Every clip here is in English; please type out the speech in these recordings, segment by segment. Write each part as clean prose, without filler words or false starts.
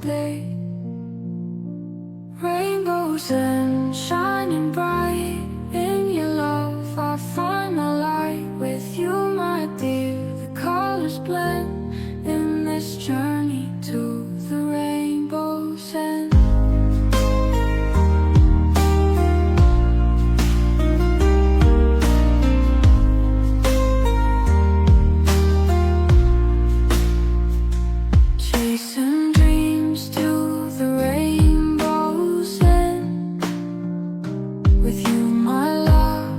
day. Rainbows and shining bright. In your love I find my light. With you, my dear, the colors blend in this journey to the rainbow's end. Chasing dreams to the rainbow's end. With you, my love,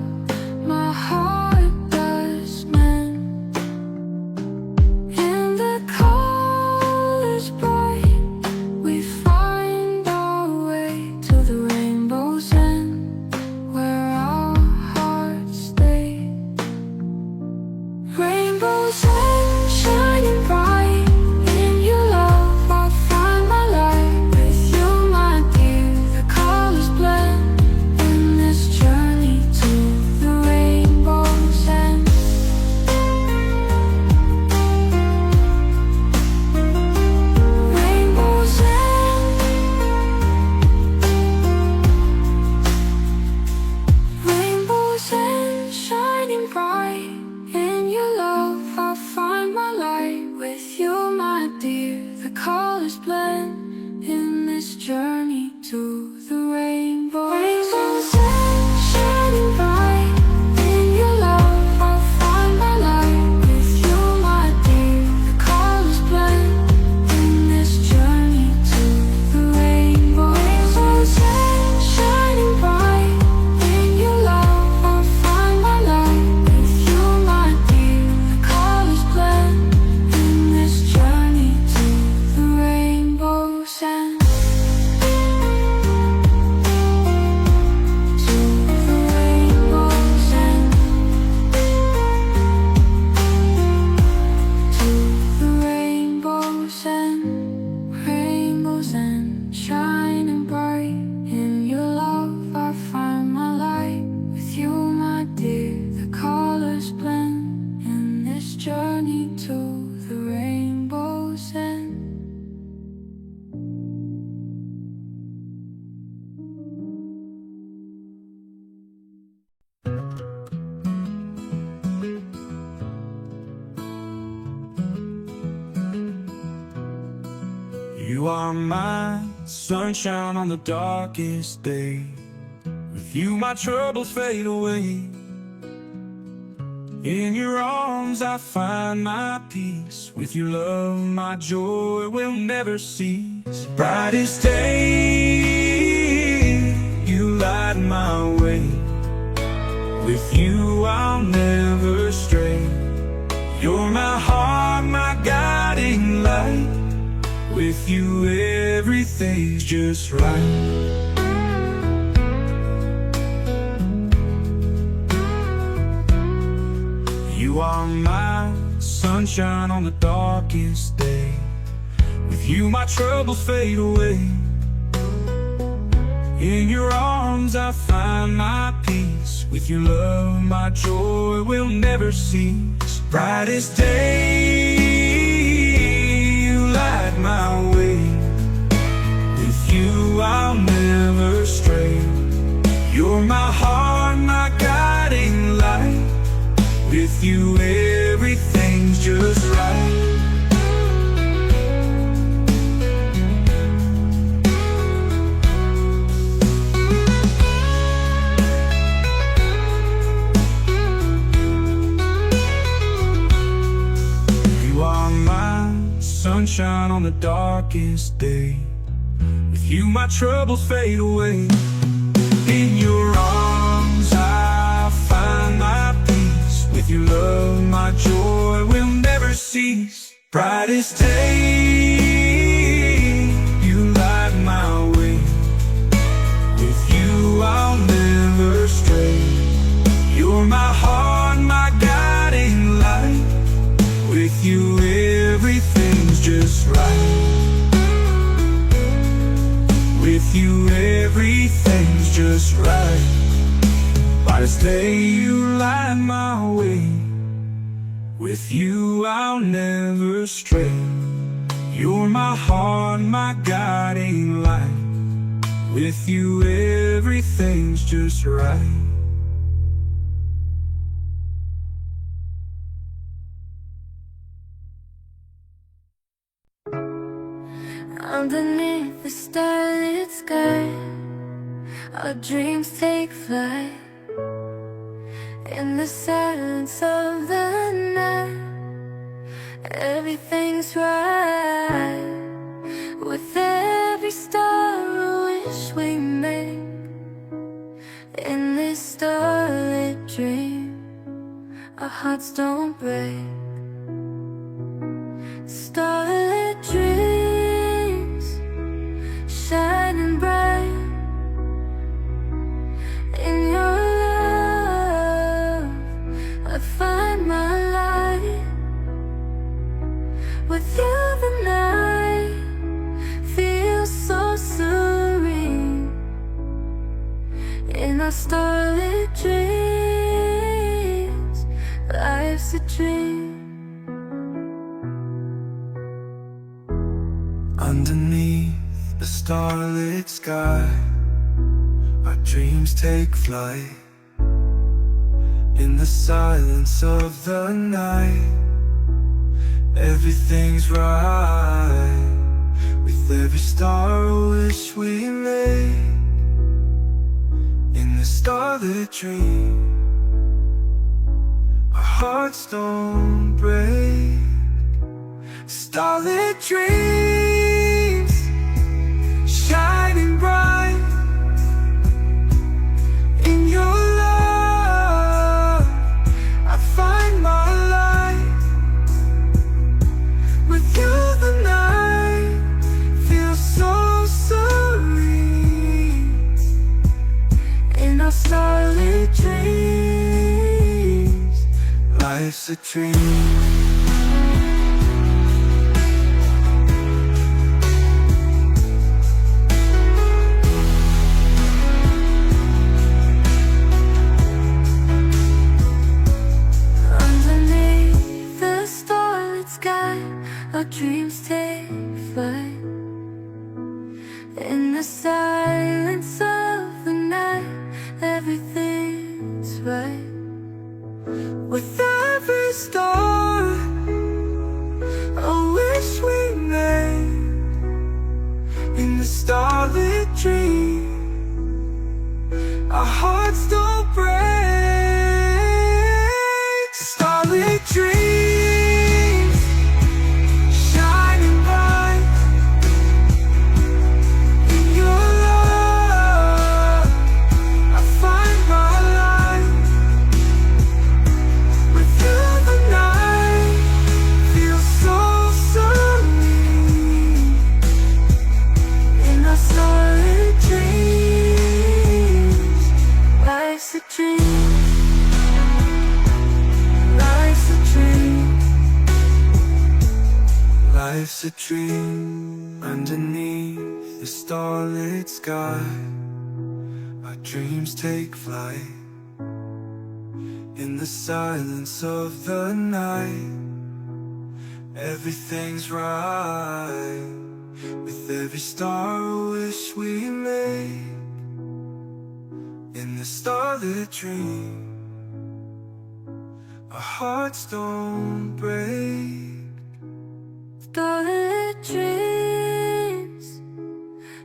my heart does mend. In the colors bright, we find our way to the rainbow's end, where our hearts stay. Rainbows and shining bright. In your love I find my light. With you, my dear, the colors blend in this journey to the rainbow's end. Rainbow's end. Rainbows end, shining bright. In your love I find my light. With you, my dear, the colors blend in this journey to the rainbow. Rainbows end, shining bright. In your love I find my light. With you, my dear, the colors blend in this journey to the rainbow. Rainbows end, shining bright. In your love I find my light. With you, my dear, the colors blend in this journey to the rainbow's end. To the rainbow's end. To the rainbow's end. Rainbows end, shining bright. In your love I find my light. With you, my dear, the colors blend in this journey to the rainbow's end. You are my sunshine on the darkest day. With you my troubles fade away. In your arms I find my peace. With your love my joy will never cease. Brightest day, you light my way. With you I'll never stray. You're my heart, my guiding light. With you everything's just right. You are my sunshine on the darkest day. With you my troubles fade away. In your arms I find my peace. With your love my joy will never cease. Brightest day, you light my way. With you I'll never stray. You're my heart, my guiding light. With you everything's just right. You are my sunshine on the darkest day. With you my troubles fade away. In your arms I find my peace. With your love my joy will never cease. Brightest day, you light my way. With you I'll never stray. You're my heart, my guiding light. With you everything's just right. With you everything's just right. Brightest day, you light my way. With you I'll never stray. You're my heart, my guiding light. With you everything's just right. Underneath the starlit sky, our dreams take flight. In the silence of the night, everything's right. With every star a wish we make. In this starlit dream, our hearts don't break. Starlit dreams, shining bright. In your love, I find my light. With you the night feels so serene. In our starlit dreams, life's a dream. Underneath the starlit sky, our dreams take flight. In the silence of the night, everything's right. With every star a wish we make. In the starlit dream, our hearts don't break. Starlit dreams, shining bright. In your love, I find my light. With you the night feels so serene. In our starlit dreams, life's a dream. Our dreams take flight. In the silence of the night, everything's right. With every star a wish we made. In the starlit dream, our hearts don't break. Starlit dream, life's a dream. Underneath the starlit sky, our dreams take flight. In the silence of the night, everything's right. With every star a wish we make. In the starlit dream, our hearts don't break. Starlit dreams,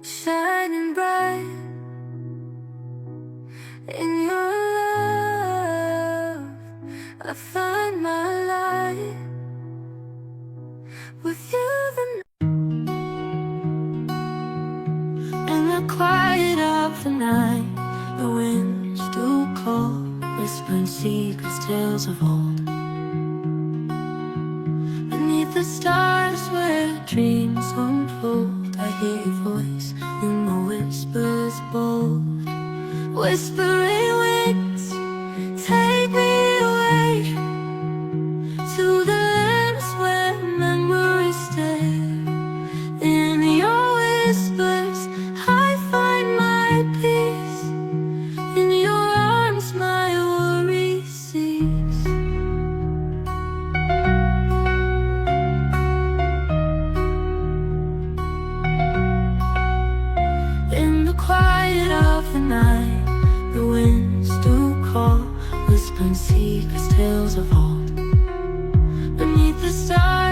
shining bright. In your love, I find my light. With you the in the quiet of the night, the winds do call, whispering secrets, tales of old. The stars where dreams unfold, I hear your voice in the whispers bold. Whispering winds, take me away to the lands where memories stay. In your whispers, I find my peace. In your arms, my worries cease. secrets, tales of old. Beneath the stars